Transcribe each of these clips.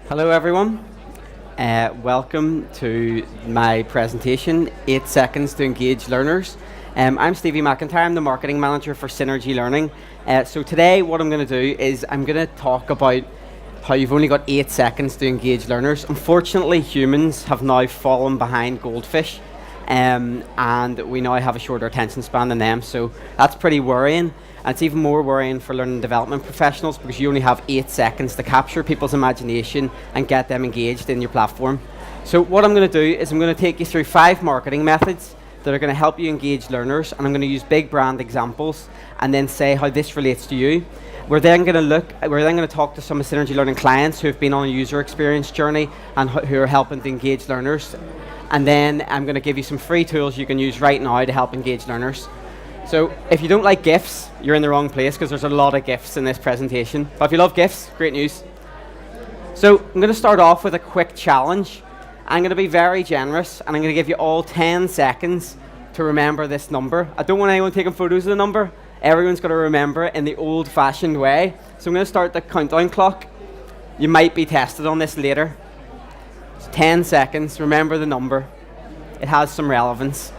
Hello everyone, welcome to my presentation, 8 Seconds to Engage Learners. I'm Stevie McIntyre, I'm the Marketing Manager for Synergy Learning. So today what I'm going to do is I'm going to talk about how you've only got 8 seconds to engage learners. Unfortunately, humans have now fallen behind goldfish, and we now have a shorter attention span than them, so that's pretty worrying. And it's even more worrying for learning and development professionals because you only have 8 seconds to capture people's imagination and get them engaged in your platform. So what I'm going to do is I'm going to take you through 5 marketing methods that are going to help you engage learners, and I'm going to use big brand examples and then say how this relates to you. We're then going to talk to some of Synergy Learning clients who have been on a user experience journey and who are helping to engage learners. And then I'm going to give you some free tools you can use right now to help engage learners. So if you don't like GIFs, you're in the wrong place because there's a lot of GIFs in this presentation. But if you love GIFs, great news. So I'm going to start off with a quick challenge. I'm going to be very generous and I'm going to give you all 10 seconds to remember this number. I don't want anyone taking photos of the number. Everyone's got to remember it in the old-fashioned way. So I'm going to start the countdown clock. You might be tested on this later. It's 10 seconds, remember the number. It has some relevance.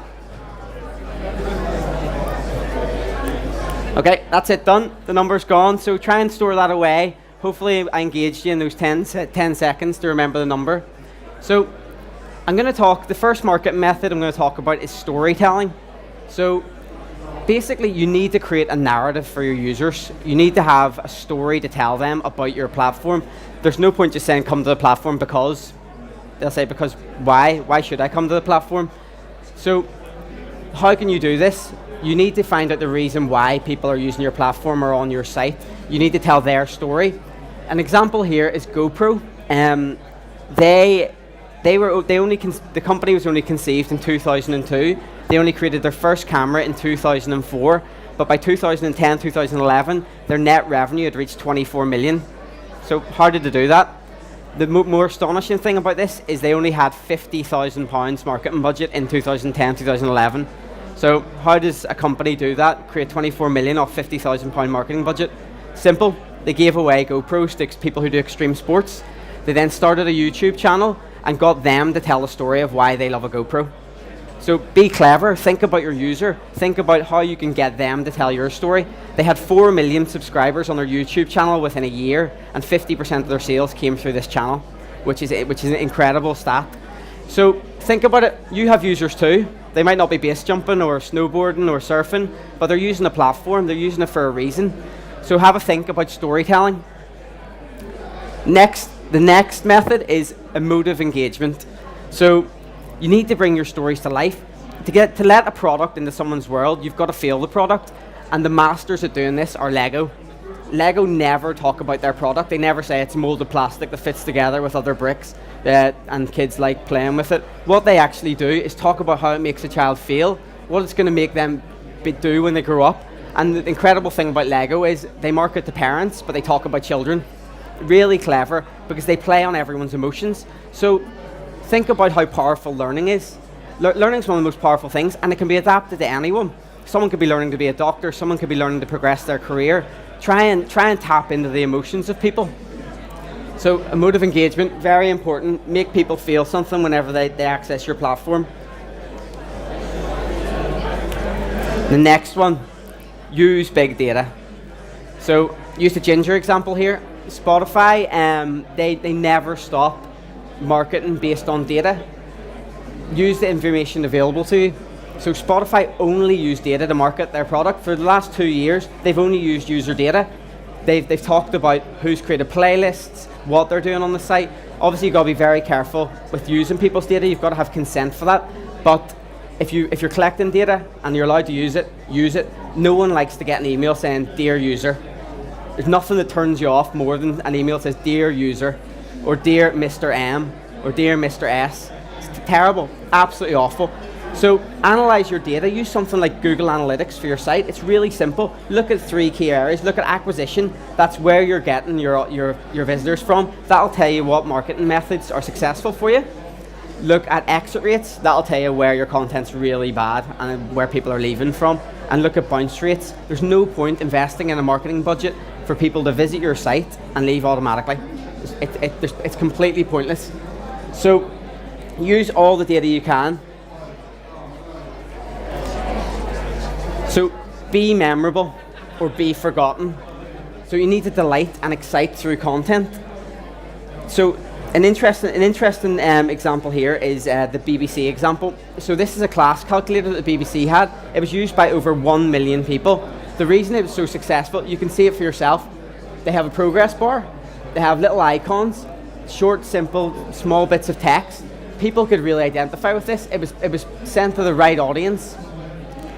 Okay, that's it done. The number's gone, so try and store that away. Hopefully I engaged you in those 10 seconds to remember the number. So I'm going to talk, the first marketing method I'm going to talk about is storytelling. So basically you need to create a narrative for your users. You need to have a story to tell them about your platform. There's no point just saying come to the platform because. They'll say because why? Why should I come to the platform? So how can you do this? You need to find out the reason why people are using your platform or on your site. You need to tell their story. An example here is GoPro. The company was only conceived in 2002. They only created their first camera in 2004. But by 2010, 2011, their net revenue had reached 24 million. So how did they do that? The more astonishing thing about this is they only had £50,000 marketing budget in 2010, 2011. So how does a company do that? Create 24 million off £50,000 marketing budget? Simple. They gave away GoPros to people who do extreme sports. They then started a YouTube channel and got them to tell the story of why they love a GoPro. So be clever. Think about your user. Think about how you can get them to tell your story. They had 4 million subscribers on their YouTube channel within a year, and 50% of their sales came through this channel, which is an incredible stat. So think about it. You have users too. They might not be base jumping or snowboarding or surfing, but they're using a platform. They're using it for a reason. So have a think about storytelling. The next method is emotive engagement. So you need to bring your stories to life. To let a product into someone's world, you've got to feel the product. And the masters at doing this are Lego. Lego never talk about their product. They never say it's molded plastic that fits together with other bricks and kids like playing with it. What they actually do is talk about how it makes a child feel, what it's going to make them do when they grow up. And the incredible thing about Lego is they market to parents, but they talk about children. Really clever because they play on everyone's emotions. So think about how powerful learning is. Learning is one of the most powerful things, and it can be adapted to anyone. Someone could be learning to be a doctor, someone could be learning to progress their career. Try and tap into the emotions of people. So emotive engagement, very important. Make people feel something whenever they access your platform. The next one, use big data. So use the Ginger example here. Spotify, they never stop marketing based on data. Use the information available to you. So Spotify only use data to market their product. For the last 2 years, they've only used user data. They've talked about who's created playlists, what they're doing on the site. Obviously, you've got to be very careful with using people's data. You've got to have consent for that. But if you're collecting data and you're allowed to use it, use it. No one likes to get an email saying, "Dear user." There's nothing that turns you off more than an email that says, "Dear user," or "Dear Mr. M," or "Dear Mr. S." It's terrible, absolutely awful. So analyze your data. Use something like Google Analytics for your site. It's really simple. Look at 3 key areas. Look at acquisition. That's where you're getting your visitors from. That'll tell you what marketing methods are successful for you. Look at exit rates. That'll tell you where your content's really bad and where people are leaving from. And look at bounce rates. There's no point investing in a marketing budget for people to visit your site and leave automatically. It's completely pointless. So use all the data you can. So be memorable or be forgotten. So you need to delight and excite through content. So an interesting example here is the BBC example. So this is a class calculator that the BBC had. It was used by over 1 million people. The reason it was so successful, you can see it for yourself. They have a progress bar. They have little icons, short, simple, small bits of text. People could really identify with this. It was sent to the right audience.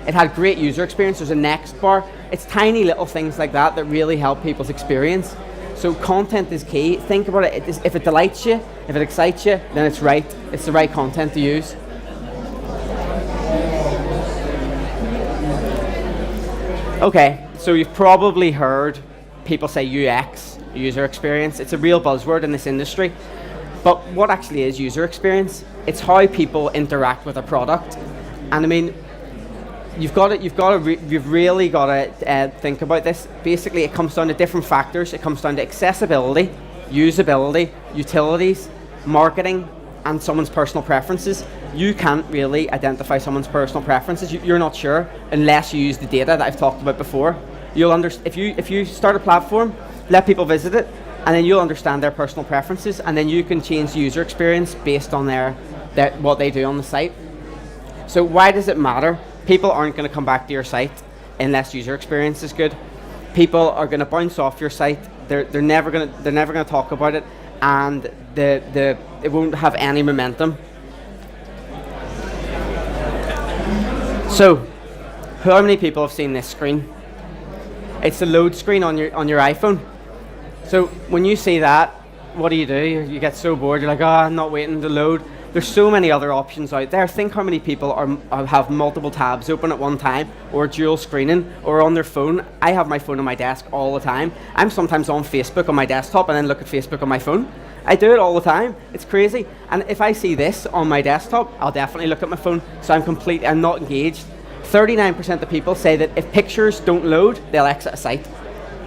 It had great user experience. There's a next bar. It's tiny little things like that that really help people's experience. So content is key. Think about it. If it delights you, if it excites you, then it's right. It's the right content to use. Okay, so you've probably heard people say UX, user experience. It's a real buzzword in this industry. But what actually is user experience? It's how people interact with a product. And I mean, you've really got to think about this. Basically, it comes down to different factors. It comes down to accessibility, usability, utilities, marketing, and someone's personal preferences. You can't really identify someone's personal preferences. You're not sure unless you use the data that I've talked about before. You'll if you start a platform, let people visit it, and then you'll understand their personal preferences, and then you can change the user experience based on what they do on the site. So why does it matter? People aren't going to come back to your site unless user experience is good. People are going to bounce off your site. They're never going to talk about it, and it won't have any momentum. So, how many people have seen this screen? It's the load screen on your iPhone. So when you see that, what do? You get so bored. You're like, I'm not waiting to load. There's so many other options out there. Think how many people have multiple tabs open at one time, or dual screening, or on their phone. I have my phone on my desk all the time. I'm sometimes on Facebook on my desktop and then look at Facebook on my phone. I do it all the time. It's crazy. And if I see this on my desktop, I'll definitely look at my phone. So I'm not engaged. 39% of people say that if pictures don't load, they'll exit a site.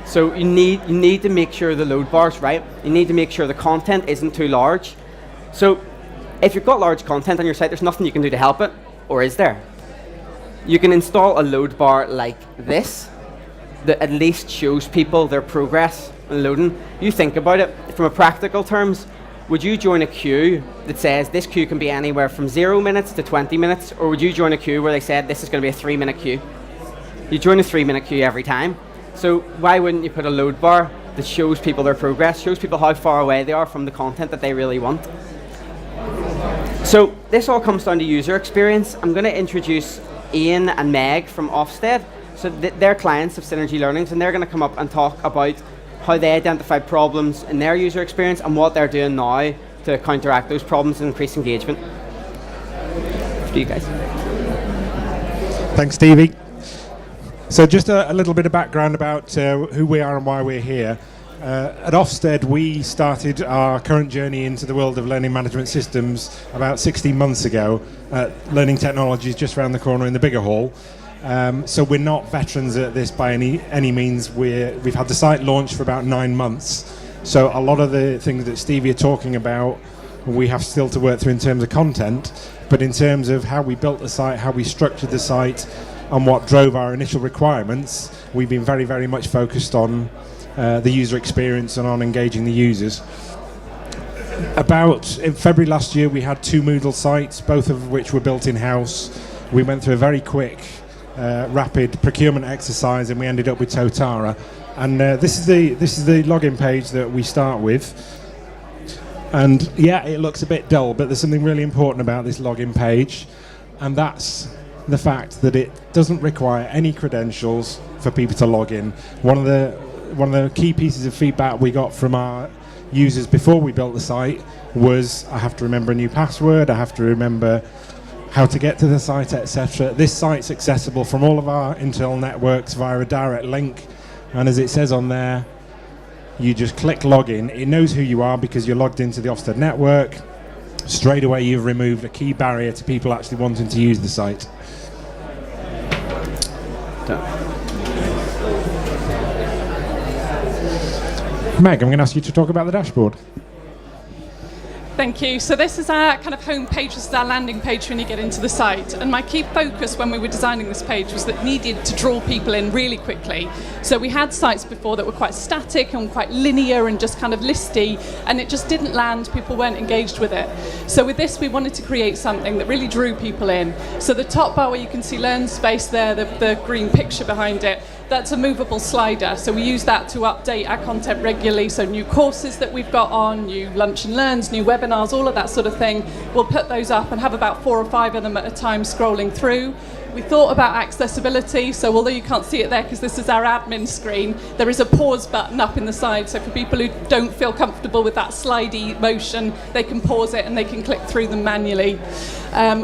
So you need to make sure the load bar's right. You need to make sure the content isn't too large. So if you've got large content on your site, there's nothing you can do to help it, or is there? You can install a load bar like this that at least shows people their progress in loading. You think about it, from a practical terms, would you join a queue that says this queue can be anywhere from 0 minutes to 20 minutes, or would you join a queue where they said this is going to be a 3-minute queue? You join a 3-minute queue every time. So why wouldn't you put a load bar that shows people their progress, shows people how far away they are from the content that they really want? So this all comes down to user experience. I'm going to introduce Ian and Meg from Ofsted. So they're clients of Synergy Learnings, and they're going to come up and talk about how they identify problems in their user experience and what they're doing now to counteract those problems and increase engagement. To you guys. Thanks, Stevie. So just a little bit of background about who we are and why we're here. At Ofsted, we started our current journey into the world of learning management systems about 16 months ago. Learning Technologies just around the corner in the bigger hall. So we're not veterans at this by any means. We've had the site launched for about 9 months. So a lot of the things that Stevie are talking about, we have still to work through in terms of content. But in terms of how we built the site, how we structured the site, and what drove our initial requirements, we've been very, very much focused on the user experience and on engaging the users. In February last year, we had 2 Moodle sites, both of which were built in-house. We went through a very quick, rapid procurement exercise, and we ended up with Totara. And this is the login page that we start with. And yeah, it looks a bit dull, but there's something really important about this login page, and that's the fact that it doesn't require any credentials for people to log in. One of the key pieces of feedback we got from our users before we built the site was, I have to remember a new password, I have to remember how to get to the site, etc. This site's accessible from all of our internal networks via a direct link, and as it says on there, you just click login. It knows who you are because you're logged into the Ofsted network. Straight away you've removed a key barrier to people actually wanting to use the site. Meg, I'm going to ask you to talk about the dashboard. Thank you. So this is our kind of home page. This is our landing page when you get into the site. And my key focus when we were designing this page was that it needed to draw people in really quickly. So we had sites before that were quite static and quite linear and just kind of listy, and it just didn't land. People weren't engaged with it. So with this, we wanted to create something that really drew people in. So the top bar where you can see Learn Space there, the green picture behind it, that's a movable slider. So we use that to update our content regularly. So new courses that we've got on, new lunch and learns, new webinars, all of that sort of thing. We'll put those up and have about 4 or 5 of them at a time scrolling through. We thought about accessibility, so although you can't see it there because this is our admin screen, there is a pause button up in the side, so for people who don't feel comfortable with that slidey motion, they can pause it and they can click through them manually.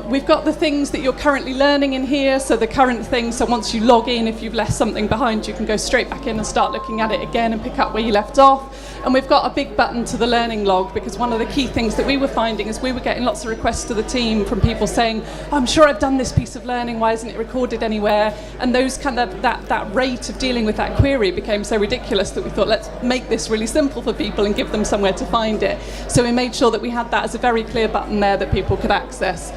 We've got the things that you're currently learning in here, so the current things, so once you log in, if you've left something behind, you can go straight back in and start looking at it again and pick up where you left off. And we've got a big button to the learning log, because one of the key things that we were finding is we were getting lots of requests to the team from people saying, I'm sure I've done this piece of learning, why isn't it recorded anywhere? And those kind of that rate of dealing with that query became so ridiculous that we thought, let's make this really simple for people and give them somewhere to find it. So we made sure that we had that as a very clear button there that people could access.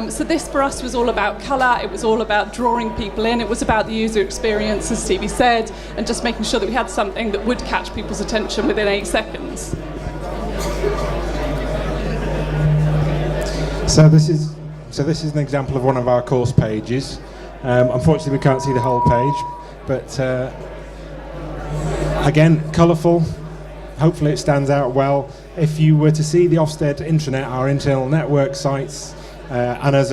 So this for us was all about colour, it was all about drawing people in, it was about the user experience, as Stevie said, and just making sure that we had something that would catch people's attention within 8 seconds. So this is an example of one of our course pages. Unfortunately, we can't see the whole page, but again, colourful. Hopefully, it stands out well. If you were to see the Ofsted intranet, our internal network sites, and as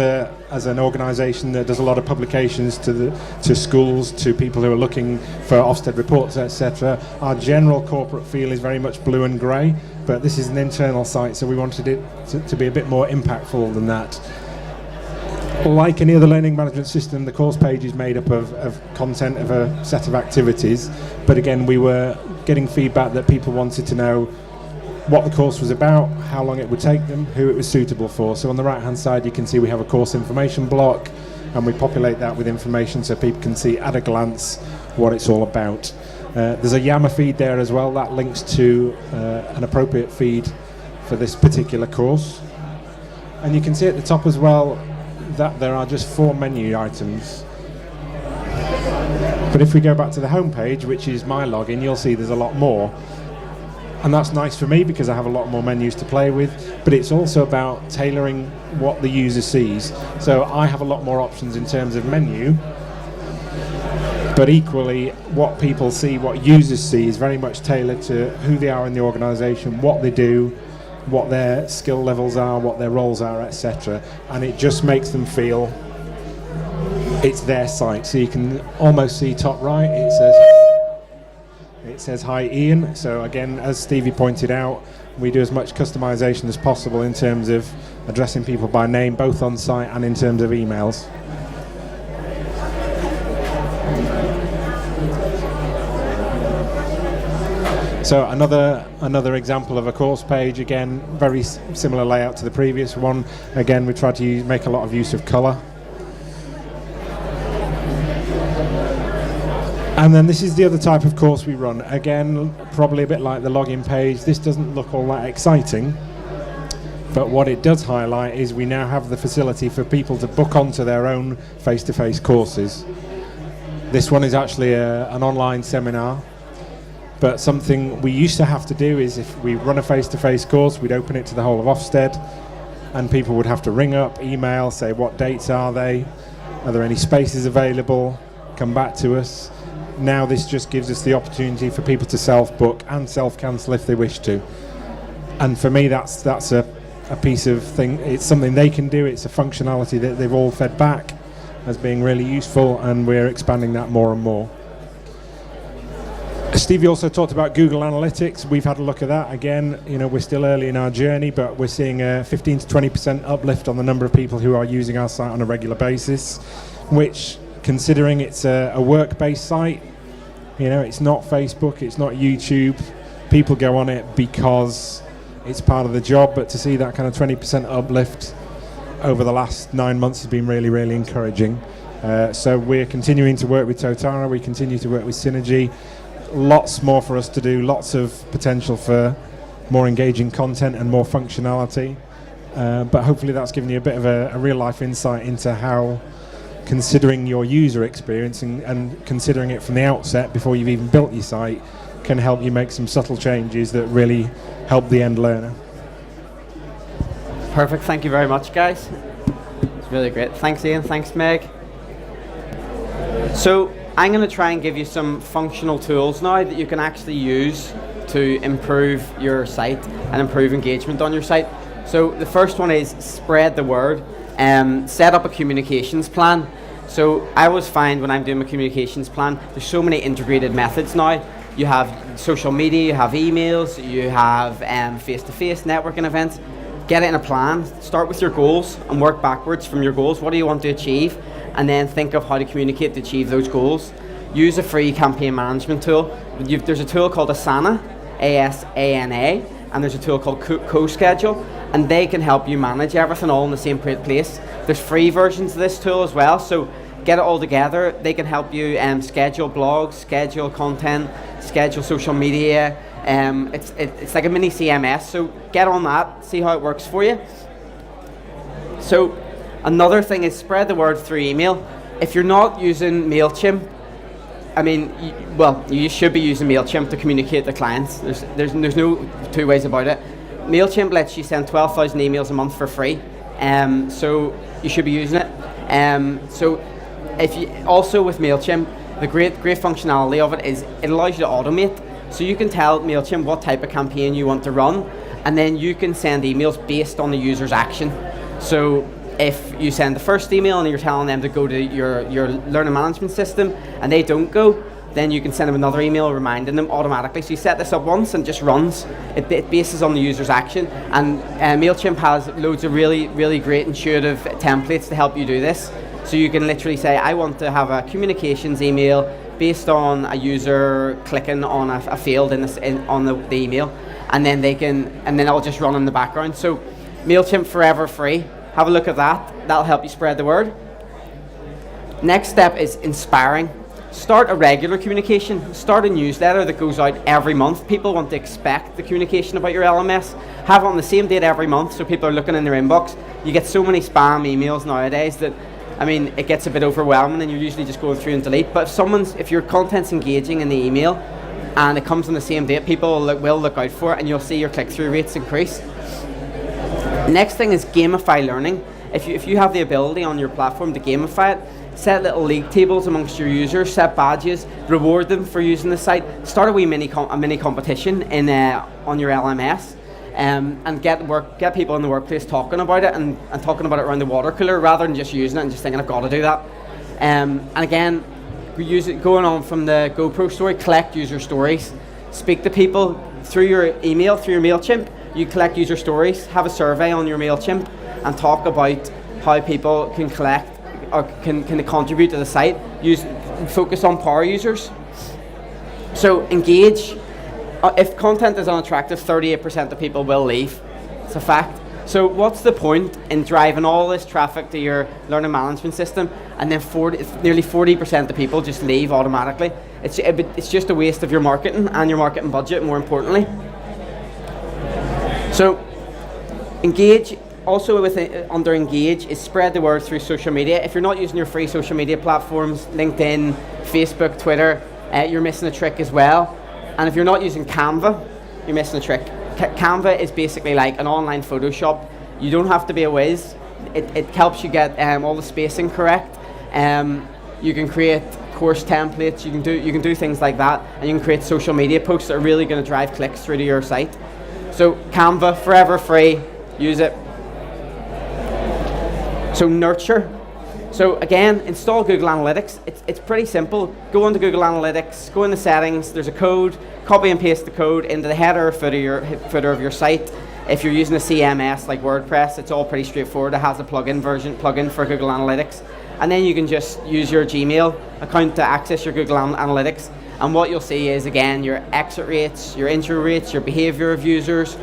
an organisation that does a lot of publications to schools, to people who are looking for Ofsted reports, etc., our general corporate feel is very much blue and grey, but this is an internal site, so we wanted it to be a bit more impactful than that. Like any other learning management system, the course page is made up of content of a set of activities, but again, we were getting feedback that people wanted to know what the course was about, how long it would take them, who it was suitable for. So on the right hand side you can see we have a course information block, and we populate that with information so people can see at a glance what it's all about. There's a Yammer feed there as well that links to an appropriate feed for this particular course. And you can see at the top as well that there are just 4 menu items. But if we go back to the home page, which is my login, you'll see there's a lot more. And that's nice for me because I have a lot more menus to play with, but it's also about tailoring what the user sees. So I have a lot more options in terms of menu, but equally what people see, what users see, is very much tailored to who they are in the organisation, what they do, what their skill levels are, what their roles are, etc. And it just makes them feel it's their site. So you can almost see top right, it says hi Ian. So again, as Stevie pointed out, we do as much customization as possible in terms of addressing people by name, both on site and in terms of emails. So another example of a course page, again very similar layout to the previous one. Again, we try to make a lot of use of colour. And then this is the other type of course we run. Again, probably a bit like the login page. This doesn't look all that exciting, but what it does highlight is we now have the facility for people to book onto their own face-to-face courses. This one is actually an online seminar, but something we used to have to do is if we run a face-to-face course, we'd open it to the whole of Ofsted, and people would have to ring up, email, say what dates are there any spaces available, come back to us. Now this just gives us the opportunity for people to self-book and self-cancel if they wish to. And for me, that's a piece of thing. It's something they can do. It's a functionality that they've all fed back as being really useful, and we're expanding that more and more. Stevie also talked about Google Analytics. We've had a look at that. Again, we're still early in our journey, but we're seeing a 15 to 20% uplift on the number of people who are using our site on a regular basis, which, considering it's a work-based site, it's not Facebook, it's not YouTube. People go on it because it's part of the job, but to see that kind of 20% uplift over the last 9 months has been really, really encouraging. So we're continuing to work with Totara, we continue to work with Synergy. lots more for us to do, lots of potential for more engaging content and more functionality. But hopefully that's given you a bit of a real-life insight into how considering your user experience and considering it from the outset before you've even built your site can help you make some subtle changes that really help the end learner. Perfect. Thank you very much, guys. It's really great. Thanks, Ian. Thanks, Meg. So I'm going to try and give you some functional tools now that you can actually use to improve your site and improve engagement on your site. So the first one is spread the word. Set up a communications plan. So I always find when I'm doing my communications plan, there's so many integrated methods now. You have social media, you have emails, you have face-to-face networking events. Get it in a plan. Start with your goals and work backwards from your goals. What do you want to achieve? And then think of how to communicate to achieve those goals. Use a free campaign management tool. There's a tool called Asana, A-S-A-N-A, and there's a tool called CoSchedule, and they can help you manage everything all in the same place. There's free versions of this tool as well, so get it all together. They can help you schedule blogs, schedule content, schedule social media. It's like a mini CMS, so get on that, see how it works for you. So another thing is spread the word through email. If you're not using MailChimp, I mean, you should be using MailChimp to communicate to clients. There's no two ways about it. MailChimp lets you send 12,000 emails a month for free, so you should be using it. So if you also with MailChimp, the great functionality of it is it allows you to automate. So you can tell MailChimp what type of campaign you want to run, and then you can send emails based on the user's action. So if you send the first email and you're telling them to go to your learning management system and they don't go, then you can send them another email reminding them automatically. So you set this up once and it just runs. It bases on the user's action, and MailChimp has loads of really, really great intuitive templates to help you do this. So you can literally say, I want to have a communications email based on a user clicking on a field on the email, and then it'll just run in the background. So MailChimp forever free. Have a look at that. That'll help you spread the word. Next step is inspiring. Start a regular communication. Start a newsletter that goes out every month. People want to expect the communication about your LMS. Have it on the same date every month so people are looking in their inbox. You get so many spam emails nowadays that, I mean, it gets a bit overwhelming and you're usually just going through and delete. But if your content's engaging in the email and it comes on the same date, people will look out for it, and you'll see your click-through rates increase. Next thing is gamify learning. If you have the ability on your platform to gamify it, set little league tables amongst your users, set badges, reward them for using the site, start a wee mini competition on your LMS. And get people in the workplace talking about it and talking about it around the water cooler rather than just using it and just thinking I've got to do that. And again, going on from the GoPro story, collect user stories. Speak to people through your email, through your MailChimp. You collect user stories, have a survey on your MailChimp and talk about how people can collect or can contribute to the site. Focus on power users. So engage. If content is unattractive, 38% of people will leave. It's a fact. So what's the point in driving all this traffic to your learning management system and then nearly 40% of people just leave automatically? It's just a waste of your marketing and your marketing budget, more importantly. So engage. Also under engage is spread the word through social media. If you're not using your free social media platforms, LinkedIn, Facebook, Twitter, you're missing a trick as well. And if you're not using Canva, you're missing a trick. Canva is basically like an online Photoshop. You don't have to be a whiz. It helps you get all the spacing correct. You can create course templates. You can do things like that, and you can create social media posts that are really going to drive clicks through to your site. So Canva, forever free. Use it. So nurture. So again, install Google Analytics. It's pretty simple. Go into Google Analytics, go into settings, there's a code, copy and paste the code into the header or footer of your site. If you're using a CMS like WordPress, it's all pretty straightforward. It has a plugin for Google Analytics. And then you can just use your Gmail account to access your Google Analytics. And what you'll see is, again, your exit rates, your intro rates, your behavior of users,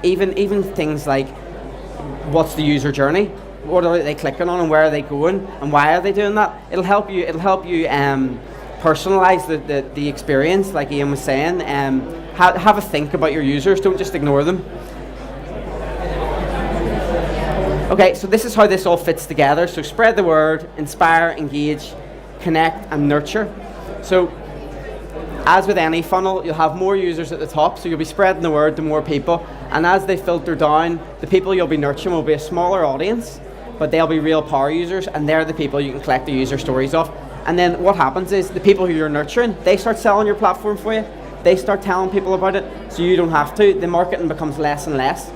even things like what's the user journey? What are they clicking on and where are they going and why are they doing that? It'll help you personalize the experience, like Ian was saying. Have a think about your users, don't just ignore them. Okay, so this is how this all fits together. So spread the word, inspire, engage, connect, and nurture. So as with any funnel, you'll have more users at the top, so you'll be spreading the word to more people, and as they filter down, the people you'll be nurturing will be a smaller audience, but they'll be real power users, and they're the people you can collect the user stories of. And then what happens is the people who you're nurturing, they start selling your platform for you, they start telling people about it, so you don't have to. The marketing becomes less and less.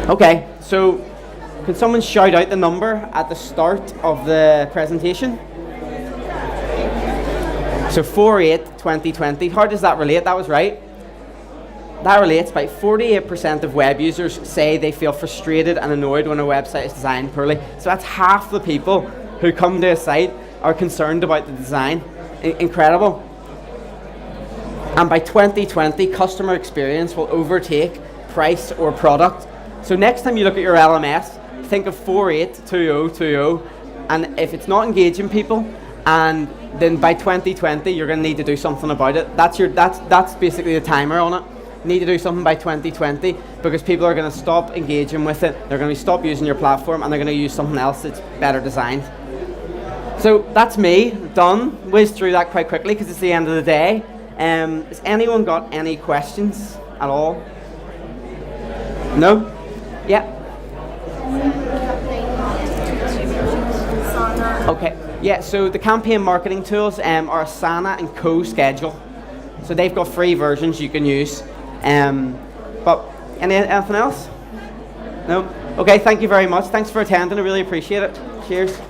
Okay, so can someone shout out the number at the start of the presentation? So 4/8/2020, how does that relate? That was right. That relates by 48% of web users say they feel frustrated and annoyed when a website is designed poorly. So that's half the people who come to a site are concerned about the design. Incredible. And by 2020, customer experience will overtake price or product. So next time you look at your LMS, think of 482020, and if it's not engaging people, and then by 2020 you're going to need to do something about it. That's basically the timer on it. You need to do something by 2020 because people are going to stop engaging with it. They're going to stop using your platform, and they're going to use something else that's better designed. So that's me done. Whizzed through that quite quickly because it's the end of the day. Has anyone got any questions at all? No? Yeah. Okay. Yeah, so the campaign marketing tools are Asana and CoSchedule. So they've got free versions you can use. But anything else? No? Okay, thank you very much. Thanks for attending. I really appreciate it. Cheers.